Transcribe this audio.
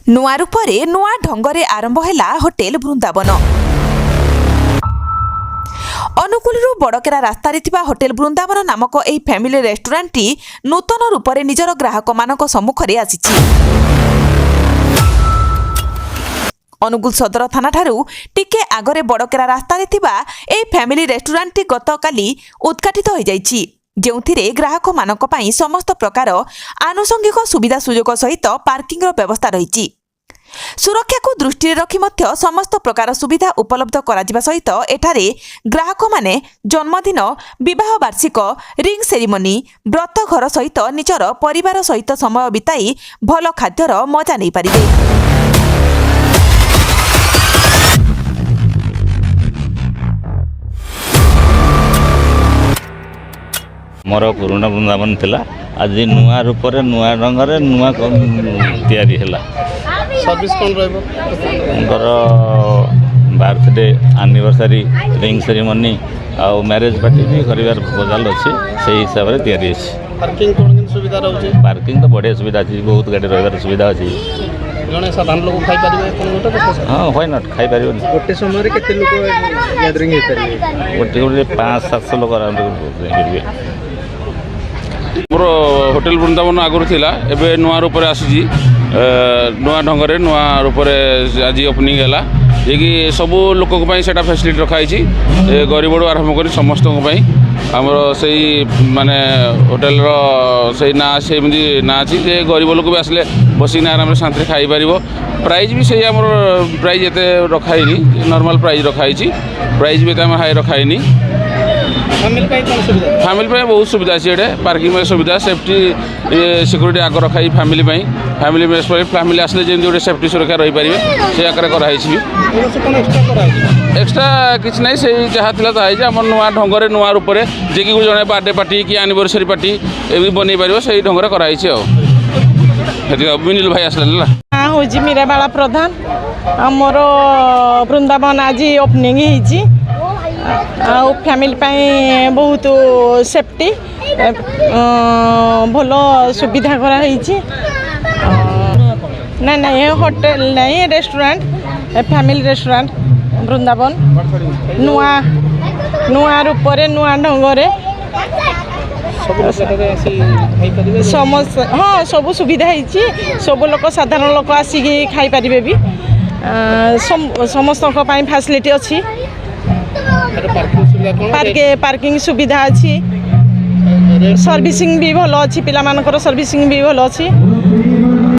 नुआ रूपरे नुआ ढंगरे आरंभ हैला होटेल वृंदावन। अनुकूलरू बड़केरा रास्तार होटेल वृंदावन नामक एही फैमिली रेस्टोरेंट नूतन रूपरे निजर ग्राहक मानक सम्मुखरे आसिछि। अनुगुल सदर थाना ठारू टिके आगरे बड़केरा रास्तार एही फैमिली रेस्टोरेंट गतकाली उद्घाटित हो जाइछि, जेउथिरे ग्राहक मानक पई समस्त प्रकार आनुषंगिक सुविधा सुजोग सहित पार्किंग व्यवस्था रहिछि। सुरक्षा को दृष्टि रखी मध्य समस्त प्रकार सुविधा उपलब्ध कराजिबा सहित एठारे ग्राहक माने जन्मदिन, विवाह वार्षिक, रिंग सेरिमनी, व्रत घर सहित निजर परिवार सहित समय बिताई भल खाद्यर मजा नहीं पारिबे। मोर पुराना वृंदावन थिला, आज नुआ रूप नुआ ढंग नुआ तैयारी है। सर्विस कौन रहबो? बर्थडे, एनिवर्सरी, रिंग सेरेमनी और मैरिज पार्टी भी करिवार प्रपोजल अच्छे से हिसाब से तैयारी अछि। पार्किंग कोन सुविधा रहउछि? पार्किंग तो बढ़िया सुविधा अछि, बहुत गाड़ी रहबार सुविधा अछि। जने साधारण लोग खाई परिबे कोन गोटे तो? हां, व्हाई नॉट, खाई परिबे। गोटे समय रे केते लोग गैदरिंग हे परिबे? गोटे 500-700 लोग अराउंड परिबे। मोर होटेल वृंदावन आगुरी थिला, एबे नुआ रूप आसी नुआ ढंग नुआ रूप आज ओपनिंग है, जे कि सबू लोक सेटा फैसिलिटी रखाई। गरीब आरंभ कर समस्त आमर से माने होटेल से ना से ना अच्छी गरीब लोक भी आसले बसिना आराम से शांति खाई पार। प्राइज भी से आम प्राइज एत रखाई, नॉर्मल प्राइज रखाई, प्राइज भी आम हाई रखाई। फैमिली बहुत सुविधा अच्छे, पार्किंग में सुविधा, सेफ्टी सिक्योरिटी आग रखाई फैमिली फैमिली आसले जमी गोटे सेफ्टी सुरक्षा रही पारे से आकार कराई। एक्सट्रा किसी ना से जहाँ थी आम नुआ ढंग नुआ रूप जे कि जड़े बर्थडे पार्टी कि एनिवर्सरी पार्टी ये बन पार से ढंग कराई। मिनिल भाई आसला हाँ हूँ मीराबाला प्रधान, मोर वृंदावन आज ओपनिंग होती फैमिली बहुत सेफ्टी भल सुविधा कराई। ना ना ये होटेल नहीं, रेस्टोरेंट, फैमिली रेस्टोरेंट वृंदावन नुआ नुआ रूप नुआ ढंग समस्त हाँ सब सुविधा है। सब लोग साधारण लोक आसिक खाई पारे भी, समस्त फैसिलिटी अच्छी, पार्किंग सुविधा अच्छी, सर्विसिंग भी भल अच्छी, पिला सर्विसिंग भी भल अच्छी।